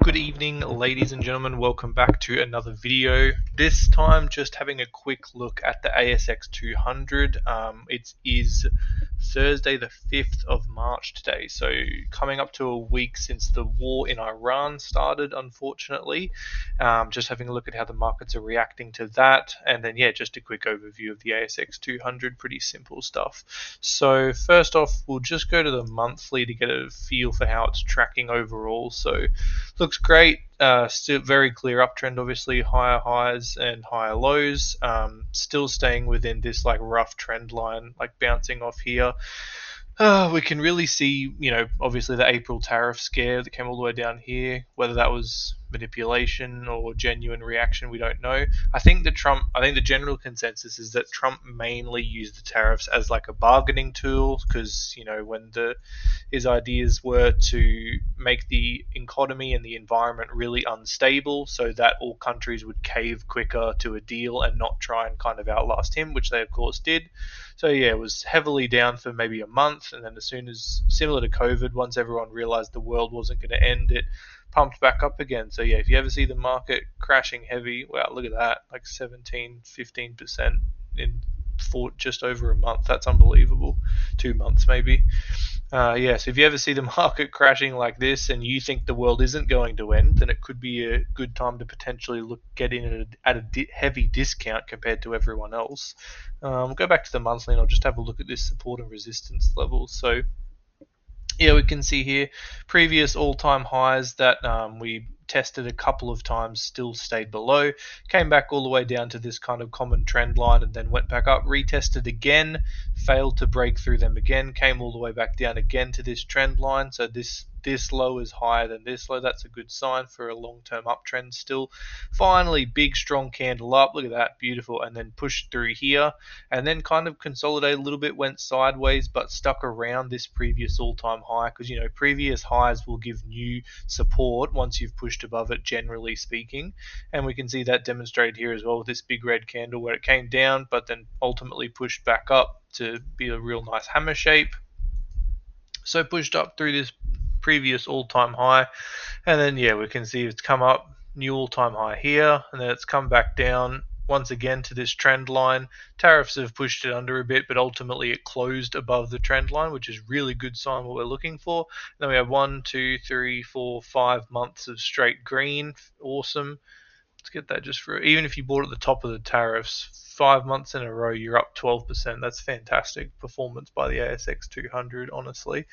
Good evening, ladies and gentlemen. Welcome back to another video. This time, just having a quick look at the ASX 200. It is Thursday, the 5th of March today. So, coming up to a week since the war in Iran started, unfortunately. Just having a look at how the markets are reacting to that. And then, yeah, just a quick overview of the ASX 200. Pretty simple stuff. So, first off, we'll just go to the monthly to get a feel for how it's tracking overall. So, looks great. Still very clear uptrend, obviously higher highs and higher lows. Still staying within this like rough trend line, like bouncing off here. We can really see, obviously the April tariff scare that came all the way down here. Whether that was manipulation or genuine reaction, we don't know. I think the general consensus is that Trump mainly used the tariffs as like a bargaining tool because, when his ideas were to make the economy and the environment really unstable so that all countries would cave quicker to a deal and not try and kind of outlast him, which they of course did. So yeah, it was heavily down for maybe a month, and then as soon as, similar to COVID, once everyone realized the world wasn't going to end, it pumped back up again. So yeah, if you ever see the market crashing heavy, wow, look at that, like 17, 15% in just over a month. That's unbelievable. 2 months maybe. So if you ever see the market crashing like this and you think the world isn't going to end, then it could be a good time to potentially get in at a heavy discount compared to everyone else. We'll go back to the monthly and I'll just have a look at this support and resistance level. So yeah, we can see here previous all-time highs that we tested a couple of times, still stayed below, came back all the way down to this kind of common trend line and then went back up, retested again, failed to break through them again, came all the way back down again to this trend line. So this low is higher than this low. That's a good sign for a long-term uptrend still. Finally, big strong candle up. Look at that, beautiful. And then pushed through here and then kind of consolidated a little bit, went sideways, but stuck around this previous all-time high because, previous highs will give new support once you've pushed above it, generally speaking. And we can see that demonstrated here as well with this big red candle where it came down but then ultimately pushed back up to be a real nice hammer shape. So pushed up through this previous all-time high, and then yeah, we can see it's come up, new all-time high here, and then it's come back down once again to this trend line. Tariffs have pushed it under a bit, but ultimately it closed above the trend line, which is really good sign what we're looking for. And then we have 1, 2, 3, 4, 5 months of straight green. Awesome. Let's get that just for, even if you bought at the top of the tariffs, 5 months in a row, you're up 12%. That's fantastic performance by the ASX 200, honestly.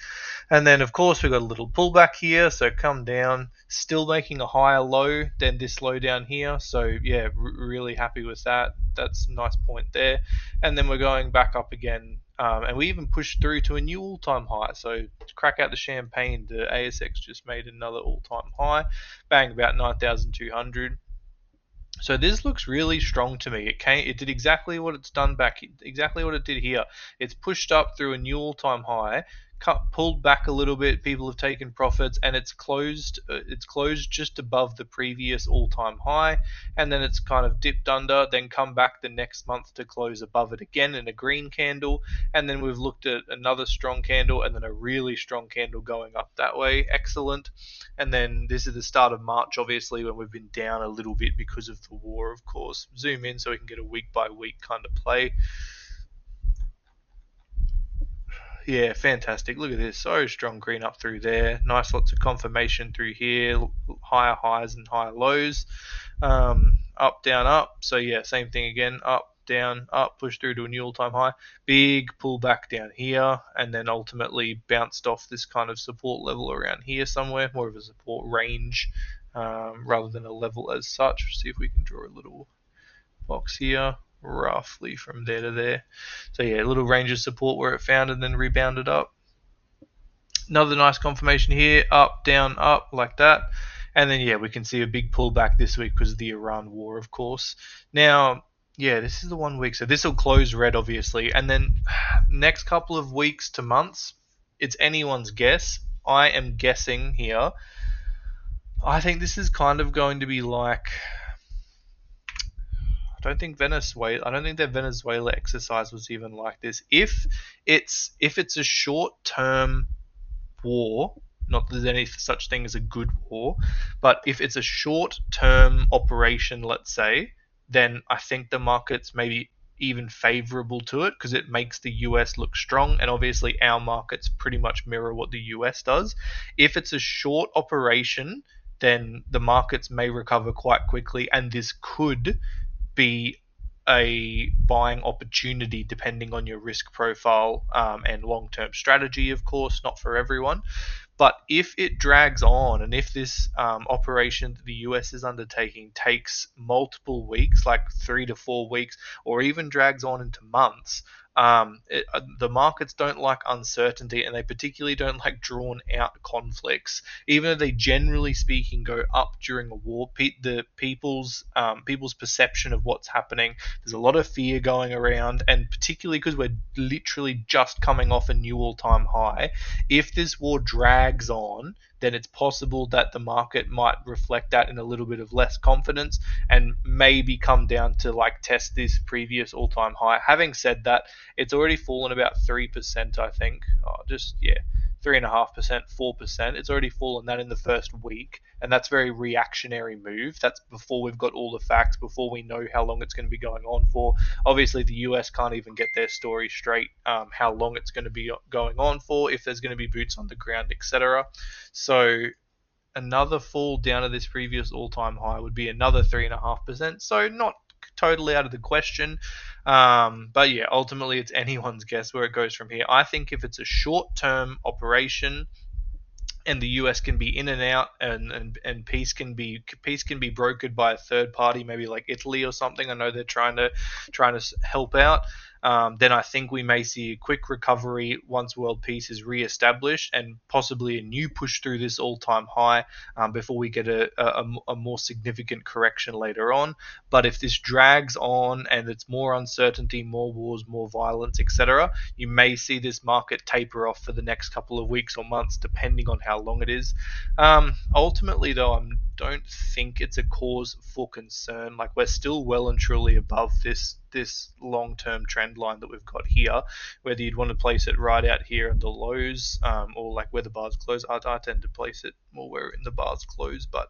And then, of course, we've got a little pullback here. So come down, still making a higher low than this low down here. So yeah, really happy with that. That's a nice point there. And then we're going back up again. And we even pushed through to a new all-time high. So to crack out the champagne, the ASX just made another all-time high. Bang, about 9,200. So this looks really strong to me. It did exactly what it's done exactly what it did here. It's pushed up through a new all-time high, pulled back a little bit. People have taken profits, and it's closed. It's closed just above the previous all-time high, and then it's kind of dipped under, then come back the next month to close above it again in a green candle, and then we've looked at another strong candle, and then a really strong candle going up that way. Excellent. And then this is the start of March, obviously, when we've been down a little bit because of the war, of course. Zoom in so we can get a week-by-week kind of play. Yeah, fantastic. Look at this. So strong green up through there. Nice, lots of confirmation through here. Higher highs and higher lows. Up, down, up. So yeah, same thing again. Up, down, up, push through to a new all-time high. Big pullback down here, and then ultimately bounced off this kind of support level around here somewhere. More of a support range rather than a level as such. See if we can draw a little box here. Roughly from there to there. So yeah, a little range of support where it found and then rebounded up. Another nice confirmation here, up, down, up, like that. And then yeah, we can see a big pullback this week because of the Iran war, of course. Now, yeah, this is the 1 week, so this will close red, obviously. And then next couple of weeks to months, it's anyone's guess. I am guessing here. I think this is kind of going to be like, I don't think their Venezuela exercise was even like this. If it's a short-term war, Not that there's any such thing as a good war, but if it's a short-term operation, let's say, then I think the market's maybe even favorable to it because it makes the US look strong, and obviously our markets pretty much mirror what the US does. If it's a short operation, then the markets may recover quite quickly, and this could be a buying opportunity depending on your risk profile and long term strategy, of course, not for everyone. But if it drags on, and if this operation that the US is undertaking takes multiple weeks, like 3 to 4 weeks, or even drags on into months, the markets don't like uncertainty, and they particularly don't like drawn out conflicts. Even though they generally speaking go up during a war, the people's perception of what's happening, there's a lot of fear going around, and particularly because we're literally just coming off a new all-time high. If this war drags on, then it's possible that the market might reflect that in a little bit of less confidence and maybe come down to like test this previous all-time high. Having said that, it's already fallen about 3%, I think. Just, yeah, 3.5%, 4%. It's already fallen that in the first week, and that's a very reactionary move. That's before we've got all the facts, before we know how long it's going to be going on for. Obviously, the US can't even get their story straight, how long it's going to be going on for, if there's going to be boots on the ground, etc. So another fall down to this previous all-time high would be another 3.5%. So not totally out of the question. But yeah, ultimately it's anyone's guess where it goes from here. I think if it's a short-term operation and the US can be in and out, and peace can be brokered by a third party, maybe like Italy or something. I know they're trying to help out. Then I think we may see a quick recovery once world peace is re-established, and possibly a new push through this all-time high before we get a more significant correction later on. But if this drags on and it's more uncertainty, more wars, more violence, etc., you may see this market taper off for the next couple of weeks or months, depending on how long it is. Ultimately, though, I don't think it's a cause for concern. Like, we're still well and truly above this long-term trend line that we've got here. Whether you'd want to place it right out here in the lows, or like where the bars close, I tend to place it more where in the bars close, but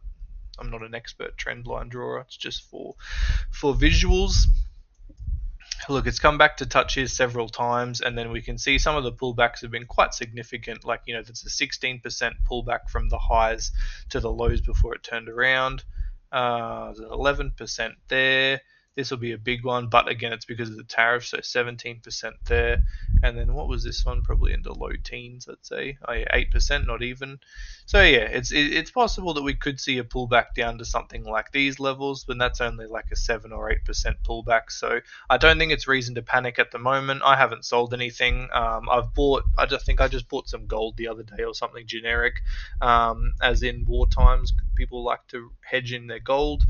I'm not an expert trend line drawer. It's just for visuals. Look, it's come back to touch here several times, and then we can see some of the pullbacks have been quite significant. Like, there's a 16% pullback from the highs to the lows before it turned around. There's an 11% there. This will be a big one, but again, it's because of the tariff, so 17% there. And then what was this one? Probably in the low teens, I'd say. Oh, yeah, 8%, not even. So yeah, it's possible that we could see a pullback down to something like these levels, but that's only like a 7 or 8% pullback. So I don't think it's reason to panic at the moment. I haven't sold anything. I just bought some gold the other day or something generic. As in war times, people like to hedge in their gold.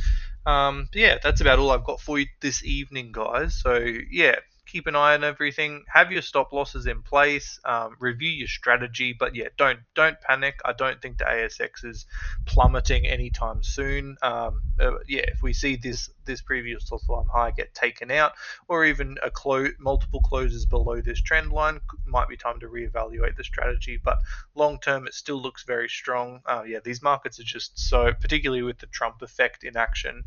Yeah, that's about all I've got for you this evening, guys. So yeah, keep an eye on everything. Have your stop losses in place. Review your strategy, but yeah, don't panic. I don't think the ASX is plummeting anytime soon. Yeah, if we see this previous all-time high get taken out, or even multiple closes below this trend line, might be time to reevaluate the strategy. But long term, it still looks very strong. Yeah, these markets are just so, particularly with the Trump effect in action,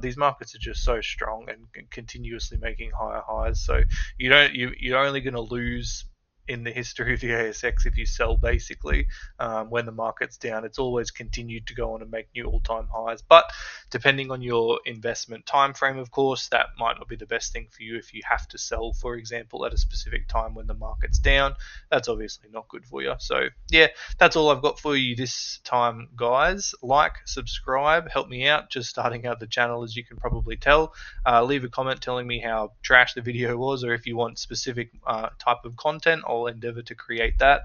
these markets are just so strong and continuously making higher highs. So you're only going to lose in the history of the ASX if you sell, basically. When the market's down, it's always continued to go on and make new all-time highs. But depending on your investment time frame, of course, that might not be the best thing for you. If you have to sell, for example, at a specific time when the market's down, that's obviously not good for you. So yeah, that's all I've got for you this time, guys. Like, subscribe, help me out. Just starting out the channel, as you can probably tell. Leave a comment telling me how trash the video was, or if you want specific type of content, I'll endeavor to create that.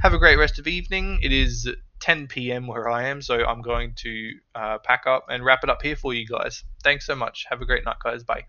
Have a great rest of evening. It is 10 p.m. where I am, so I'm going to pack up and wrap it up here for you guys. Thanks so much. Have a great night, guys. Bye.